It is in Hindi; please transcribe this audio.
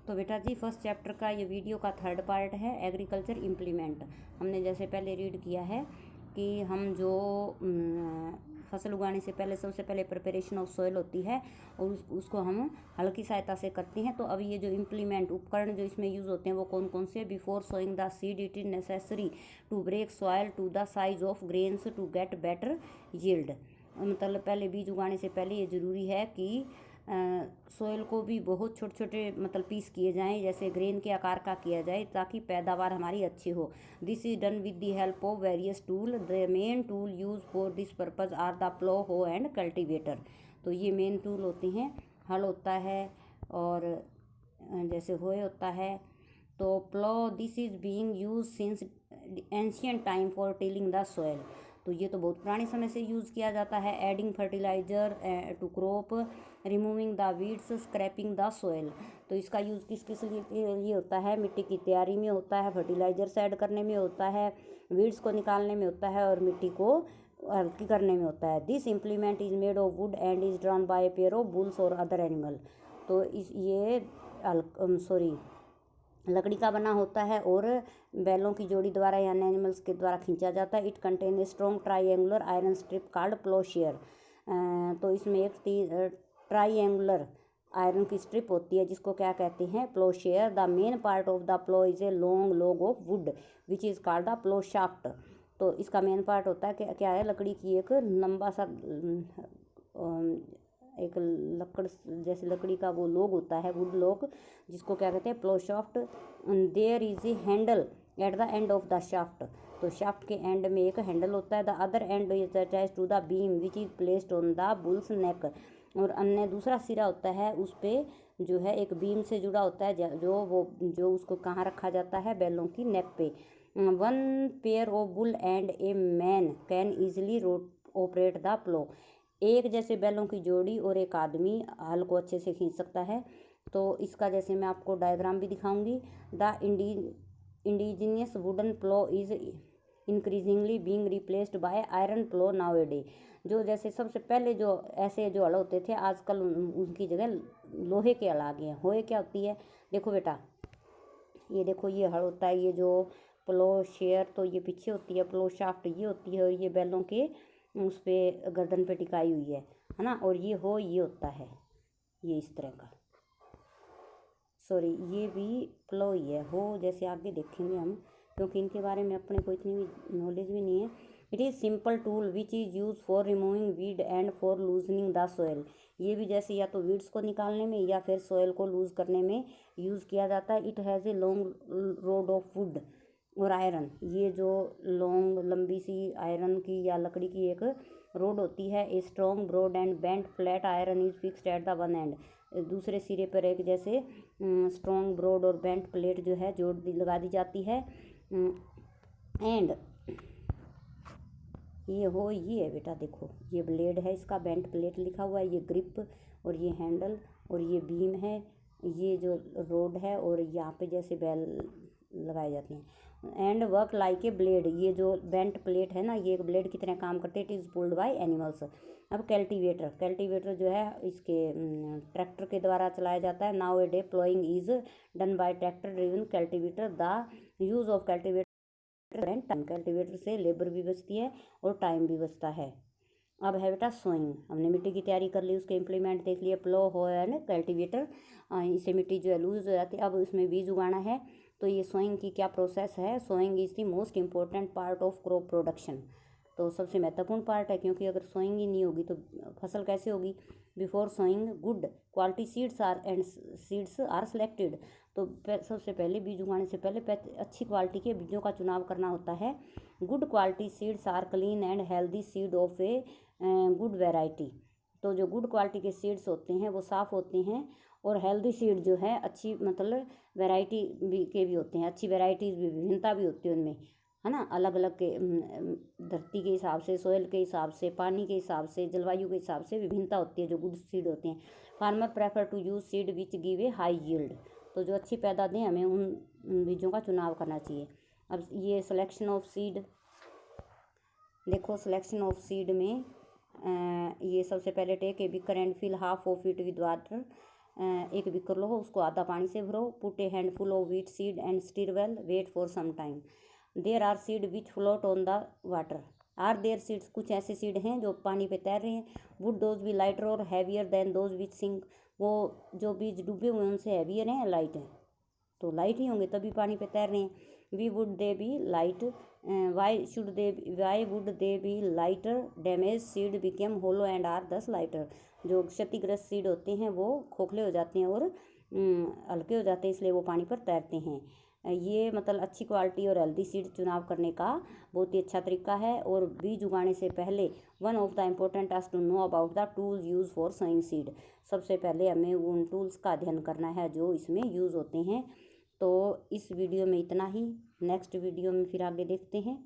तो बेटा जी फर्स्ट चैप्टर का ये वीडियो का थर्ड पार्ट है एग्रीकल्चर इम्प्लीमेंट। हमने जैसे पहले रीड किया है कि हम जो फसल उगाने से पहले सबसे पहले प्रिपरेशन ऑफ सॉइल होती है और उसको हम हल की सहायता से करते हैं। तो अब ये जो इम्प्लीमेंट उपकरण जो इसमें यूज़ होते हैं वो कौन कौन से? Before sowing the seed it is necessary to break soil to the size of grains to get better yield. मतलब पहले बीज उगाने से पहले ये ज़रूरी है कि सोयल को भी बहुत छोटे छोटे मतलब पीस किए जाएं, जैसे ग्रेन के आकार का किया जाए ताकि पैदावार हमारी अच्छी हो। This is done with the help of various tool. The main tool use for this purpose are the plough, hoe and cultivator. तो ये मेन टूल होते हैं। हल होता है और जैसे होए होता है। तो plough this is being use since ancient time for tilling the soil. तो ये तो बहुत पुराने समय से यूज़ किया जाता है। Adding fertiliser to crop, removing the weeds, scrapping the soil. तो इसका यूज़ किस किस लिए होता है? मिट्टी की तैयारी में होता है, फर्टिलाइजर्स ऐड करने में होता है, वीड्स को निकालने में होता है और मिट्टी को हल्की करने में होता है। This implement is made of would and is drawn by pair of bulls और अदर एनिमल। तो लकड़ी का बना होता है और बैलों की जोड़ी द्वारा या एनिमल्स के द्वारा खींचा जाता है। It contain a strong triangular iron strip called ploughshare. तो इसमें एक ट्राईएंगुलर आयरन की स्ट्रिप होती है जिसको क्या कहते हैं? Ploughshare. The main part of the plough is a long log of wood which is called the plough shaft. तो इसका मेन पार्ट होता है क्या है? लकड़ी की एक लंबा सा एक लकड़ जैसे लकड़ी का वो लोग होता है, वुड लोग, जिसको क्या कहते हैं? Plough shaft. There is a handle at the end of the shaft. तो शाफ्ट के एंड में एक हैंडल होता है। The other end is attach to the beam which is placed on the bull's neck. और अन्य दूसरा सिरा होता है उस पर जो है एक बीम से जुड़ा होता है जो उसको कहाँ रखा जाता है? बैलों की नेक पे। One pair of bull and a man can easily operate the plough. एक जैसे बैलों की जोड़ी और एक आदमी हल को अच्छे से खींच सकता है। तो इसका जैसे मैं आपको डायग्राम भी दिखाऊंगी। The indigenous wooden plough is increasingly being replaced by iron plough nowadays. जो जैसे सबसे पहले जो ऐसे जो हल होते थे आजकल उनकी जगह लोहे के हल आ गए हैं। होए क्या होती है? देखो बेटा, ये देखो ये हल होता है, ये जो प्लो शेयर तो ये पीछे होती है, प्लो शाफ्ट ये होती है और ये बैलों के उस पर गर्दन पे टिकाई हुई है ना। और ये होता है ये इस तरह का, सॉरी ये भी प्लो ही है। हो जैसे आगे देखेंगे हम, क्योंकि इनके बारे में अपने को इतनी भी नॉलेज भी नहीं है। It is simple tool which is use for removing weed and for loosening the soil. ये भी जैसे या तो वीड्स को निकालने में या फिर सॉयल को लूज करने में यूज़ किया जाता है। It has a long road of would और आयरन। ये जो लॉन्ग लंबी सी आयरन की या लकड़ी की एक रोड होती है। A strong broad and bent flat iron is fixed at the one end. दूसरे सिरे पर एक जैसे स्ट्रॉन्ग ब्रॉड और बेंट प्लेट जो है लगा दी जाती है। एंड ये है बेटा, देखो ये ब्लेड है, इसका बेंट प्लेट लिखा हुआ है, ये ग्रिप और ये हैंडल और ये बीम है, ये जो रोड है और यहाँ पे जैसे बेल लगाए जाते हैं। And work like a blade. ये जो बेंट प्लेट है ना, ये एक ब्लेड की तरह काम करते हैं। It is pulled by animals. अब कल्टीवेटर जो है इसके ट्रैक्टर के द्वारा चलाया जाता है। Now a day ploughing is done by tractor driven cultivator. The use of cultivator and time. Cultivator से लेबर भी बचती है और टाइम भी बचता है। अब है बेटा सोइंग। हमने मिट्टी की तैयारी कर ली, उसके इम्प्लीमेंट देख लिए, प्लो, हो एंड कल्टीवेटर। इससे मिट्टी जो है लूज हो जाती है। अब उसमें बीज उगाना है। तो ये सोइंग की क्या प्रोसेस है? Sowing is the most important part of crop production. तो सबसे महत्वपूर्ण पार्ट है, क्योंकि अगर सोइंग ही नहीं होगी तो फसल कैसे होगी? Before sowing good quality seeds are selected. तो सबसे पहले बीज उगाने से पहले अच्छी क्वालिटी के बीजों का चुनाव करना होता है। Good quality seeds are clean and healthy seed of a good variety. तो जो गुड क्वालिटी के सीड्स होते हैं वो साफ़ होते हैं और हेल्दी सीड जो है अच्छी मतलब वैरायटी के भी होते हैं। अच्छी वैरायटीज़ भी, विभिन्नता भी होती है उनमें, है ना। अलग अलग के धरती के हिसाब से, सोयल के हिसाब से, पानी के हिसाब से, जलवायु के हिसाब से विभिन्नता होती है जो गुड सीड होते हैं। Farmer prefer to use seed which give a high yield. तो जो अच्छी पैदा दें हमें उन बीजों का चुनाव करना चाहिए। अब ये सिलेक्शन ऑफ सीड देखो, सिलेक्शन ऑफ सीड में ये सबसे पहले take a beaker and fill half of it with water एक बीकर लो, उसको आधा पानी से भरो। Put a handful of wheat seed and stir well, wait for some time. There are seed which float on the water. Are there seeds, कुछ ऐसे सीड हैं जो पानी पे तैर रहे हैं। वुड दोज बी लाइटर और heavier than those which sink, वो जो बीज डूबे हुए हैं उनसे हैवियर हैं या लाइट हैं, तो लाइट ही होंगे तभी पानी पे तैर रहे हैं। Why would they be light, why would they be lighter, damaged seed became hollow and are thus lighter. जो क्षतिग्रस्त सीड होते हैं वो खोखले हो जाते हैं और हल्के हो जाते हैं, इसलिए वो पानी पर तैरते हैं। ये मतलब अच्छी क्वालिटी और हेल्दी सीड चुनाव करने का बहुत ही अच्छा तरीका है। और बीज उगाने से पहले one of the important task to know about the tools use for sowing seed. सबसे पहले हमें उन टूल्स का अध्ययन करना है जो इसमें यूज़ होते हैं। तो इस वीडियो में इतना ही, नेक्स्ट वीडियो में फिर आगे देखते हैं।